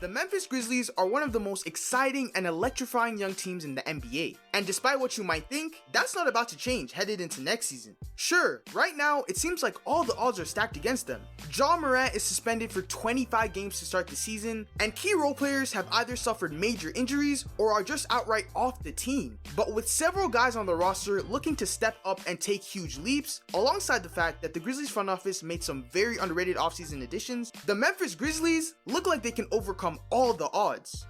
The Memphis Grizzlies are one of the most exciting and electrifying young teams in the NBA. And despite what you might think, that's not about to change headed into next season. Sure, right now, it seems like all the odds are stacked against them. Ja Morant is suspended for 25 games to start the season, and key role players have either suffered major injuries or are just outright off the team. But with several guys on the roster looking to step up and take huge leaps, alongside the fact that the Grizzlies front office made some very underrated offseason additions, the Memphis Grizzlies look like they can overcome all the odds.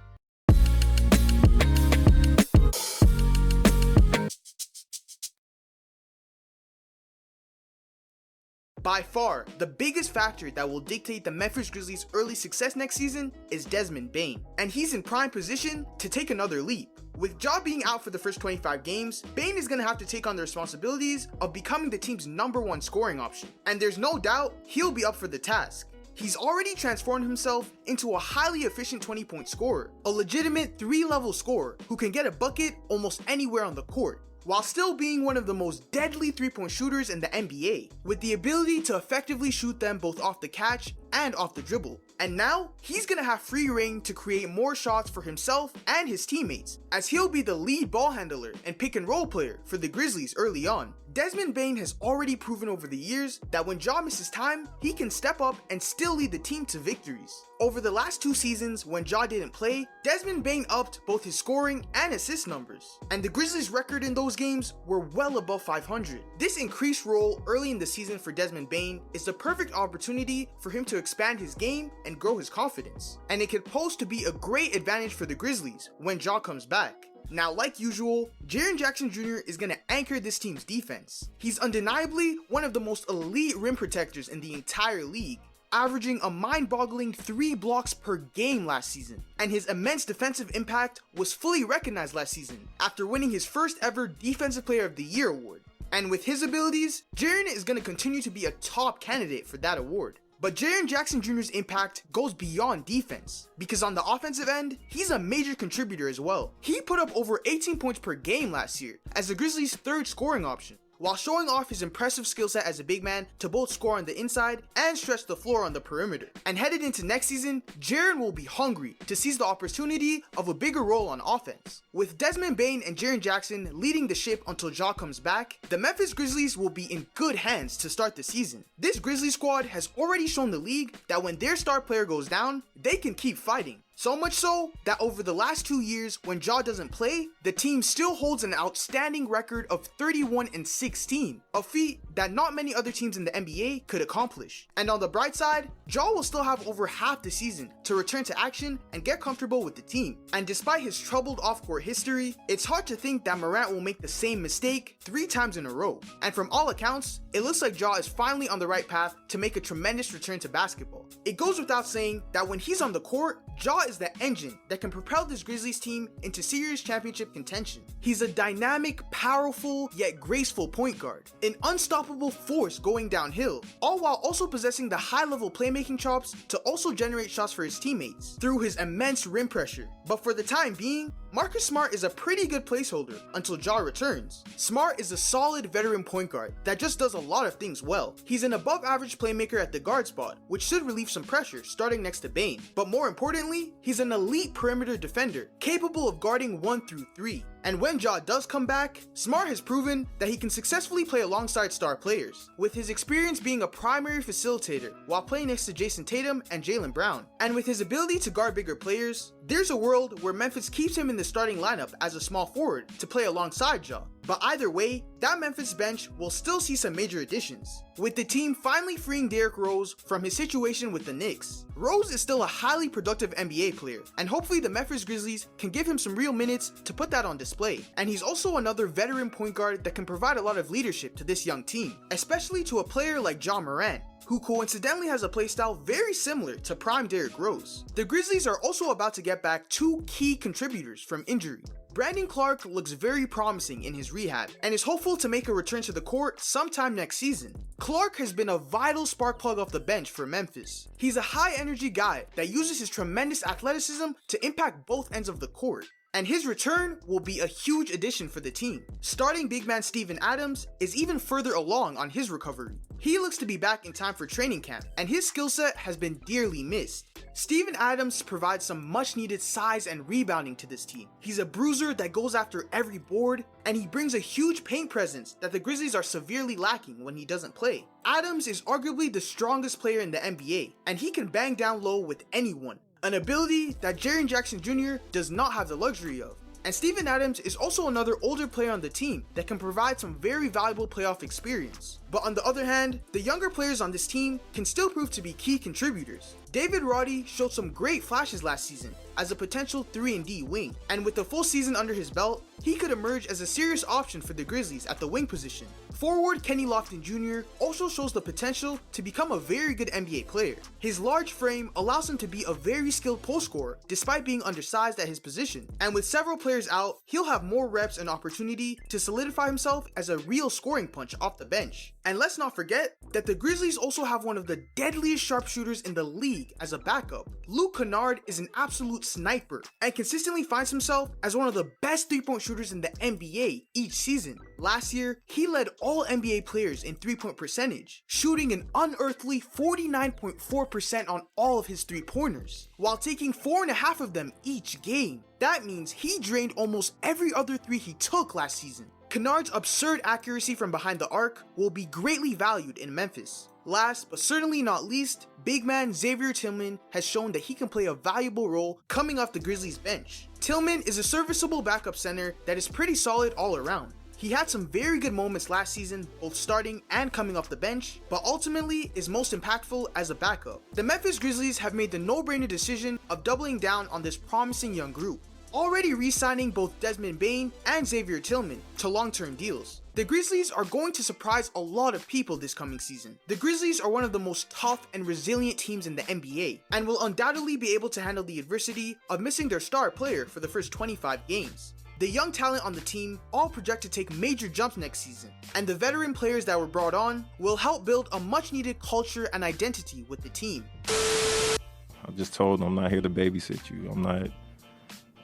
By far, the biggest factor that will dictate the Memphis Grizzlies' early success next season is Desmond Bane, and he's in prime position to take another leap. With Ja being out for the first 25 games, Bane is going to have to take on the responsibilities of becoming the team's #1 scoring option, and there's no doubt he'll be up for the task. He's already transformed himself into a highly efficient 20-point scorer, a legitimate 3-level scorer who can get a bucket almost anywhere on the court, while still being one of the most deadly 3-point shooters in the NBA, with the ability to effectively shoot them both off the catch and off the dribble. And now, he's gonna have free reign to create more shots for himself and his teammates, as he'll be the lead ball handler and pick and roll player for the Grizzlies early on. Desmond Bane has already proven over the years that when Ja misses time, he can step up and still lead the team to victories. Over the last 2 seasons when Ja didn't play, Desmond Bane upped both his scoring and assist numbers, and the Grizzlies' record in those games were well above 500. This increased role early in the season for Desmond Bane is the perfect opportunity for him to expand his game and grow his confidence, and it could pose to be a great advantage for the Grizzlies when Ja comes back. Now, like usual, Jaren Jackson Jr. is going to anchor this team's defense. He's undeniably one of the most elite rim protectors in the entire league, averaging a mind-boggling 3 blocks per game last season, and his immense defensive impact was fully recognized last season after winning his first ever Defensive Player of the Year award. And with his abilities, Jaren is going to continue to be a top candidate for that award. But Jaren Jackson Jr.'s impact goes beyond defense, because on the offensive end, he's a major contributor as well. He put up over 18 points per game last year as the Grizzlies' 3rd scoring option, while showing off his impressive skill set as a big man to both score on the inside and stretch the floor on the perimeter. And headed into next season, Jaren will be hungry to seize the opportunity of a bigger role on offense. With Desmond Bane and Jaren Jackson leading the ship until Ja comes back, the Memphis Grizzlies will be in good hands to start the season. This Grizzlies squad has already shown the league that when their star player goes down, they can keep fighting. So much so that over the last 2 years when Ja doesn't play, the team still holds an outstanding record of 31-16, a feat that not many other teams in the NBA could accomplish. And on the bright side, Ja will still have over half the season to return to action and get comfortable with the team. And despite his troubled off-court history, it's hard to think that Morant will make the same mistake 3 times in a row. And from all accounts, it looks like Ja is finally on the right path to make a tremendous return to basketball. It goes without saying that when he's on the court, Ja is the engine that can propel this Grizzlies team into serious championship contention. He's a dynamic, powerful, yet graceful point guard, an unstoppable force going downhill, all while also possessing the high-level playmaking chops to also generate shots for his teammates through his immense rim pressure. But for the time being, Marcus Smart is a pretty good placeholder until Ja returns. Smart is a solid veteran point guard that just does a lot of things well. He's an above-average playmaker at the guard spot, which should relieve some pressure starting next to Bane. But more importantly, he's an elite perimeter defender, capable of guarding 1 through 3. And when Ja does come back, Smart has proven that he can successfully play alongside star players, with his experience being a primary facilitator while playing next to Jason Tatum and Jaylen Brown. And with his ability to guard bigger players, there's a world where Memphis keeps him in the starting lineup as a small forward to play alongside Ja. But either way, that Memphis bench will still see some major additions, with the team finally freeing Derrick Rose from his situation with the Knicks. Rose is still a highly productive NBA player, and hopefully the Memphis Grizzlies can give him some real minutes to put that on display. And he's also another veteran point guard that can provide a lot of leadership to this young team, especially to a player like Ja Morant, who coincidentally has a playstyle very similar to prime Derrick Rose. The Grizzlies are also about to get back 2 key contributors from injury. Brandon Clark looks very promising in his rehab and is hopeful to make a return to the court sometime next season. Clark has been a vital spark plug off the bench for Memphis. He's a high energy guy that uses his tremendous athleticism to impact both ends of the court. and his return will be a huge addition for the team. Starting big man Steven Adams is even further along on his recovery. He looks to be back in time for training camp, and his skill set has been dearly missed. Steven Adams provides some much needed size and rebounding to this team. He's a bruiser that goes after every board, and he brings a huge paint presence that the Grizzlies are severely lacking when he doesn't play. Adams is arguably the strongest player in the NBA, and he can bang down low with anyone, an ability that Jaren Jackson Jr. does not have the luxury of. And Steven Adams is also another older player on the team that can provide some very valuable playoff experience. But on the other hand, the younger players on this team can still prove to be key contributors. David Roddy showed some great flashes last season as a potential 3-and-D wing, and with the full season under his belt, he could emerge as a serious option for the Grizzlies at the wing position. Forward Kenny Lofton Jr. also shows the potential to become a very good NBA player. His large frame allows him to be a very skilled post scorer despite being undersized at his position, and with several players out, he'll have more reps and opportunity to solidify himself as a real scoring punch off the bench. And let's not forget that the Grizzlies also have one of the deadliest sharpshooters in the league as a backup. Luke Kennard is an absolute sniper and consistently finds himself as one of the best 3-point shooters in the NBA each season. Last year, he led all NBA players in 3-point percentage, shooting an unearthly 49.4% on all of his 3-pointers, while taking 4.5 of them each game. That means he drained almost every other 3 he took last season. Kennard's absurd accuracy from behind the arc will be greatly valued in Memphis. Last but certainly not least, big man Xavier Tillman has shown that he can play a valuable role coming off the Grizzlies bench. Tillman is a serviceable backup center that is pretty solid all around. He had some very good moments last season, both starting and coming off the bench, but ultimately is most impactful as a backup. The Memphis Grizzlies have made the no-brainer decision of doubling down on this promising young group, already re-signing both Desmond Bane and Xavier Tillman to long-term deals. The Grizzlies are going to surprise a lot of people this coming season. The Grizzlies are one of the most tough and resilient teams in the NBA, and will undoubtedly be able to handle the adversity of missing their star player for the first 25 games. The young talent on the team all project to take major jumps next season, and the veteran players that were brought on will help build a much needed culture and identity with the team. I just told them I'm not here to babysit you. I'm not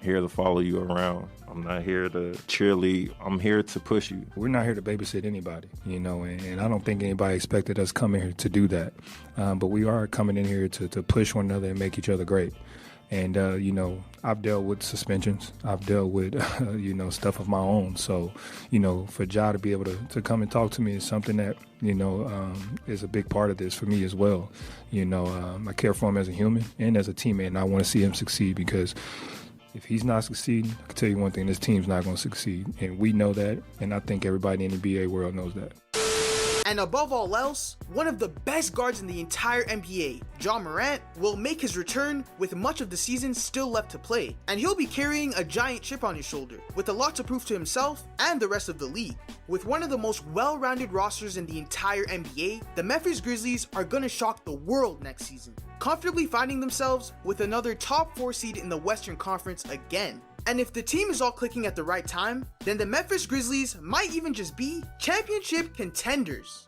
here to follow you around. I'm not here to cheerlead. I'm here to push you. We're not here to babysit anybody, and I don't think anybody expected us coming here to do that. But we are coming in here to push one another and make each other great. And, I've dealt with suspensions. I've dealt with, stuff of my own. So, for Ja to be able to come and talk to me is something that, is a big part of this for me as well. I care for him as a human and as a teammate, and I want to see him succeed because if he's not succeeding, I can tell you one thing, this team's not going to succeed. And we know that, and I think everybody in the NBA world knows that. And above all else, one of the best guards in the entire NBA, Ja Morant, will make his return with much of the season still left to play, and he'll be carrying a giant chip on his shoulder, with a lot to prove to himself and the rest of the league. With one of the most well-rounded rosters in the entire NBA, the Memphis Grizzlies are gonna shock the world next season, comfortably finding themselves with another top 4 seed in the Western Conference again. And if the team is all clicking at the right time, then the Memphis Grizzlies might even just be championship contenders.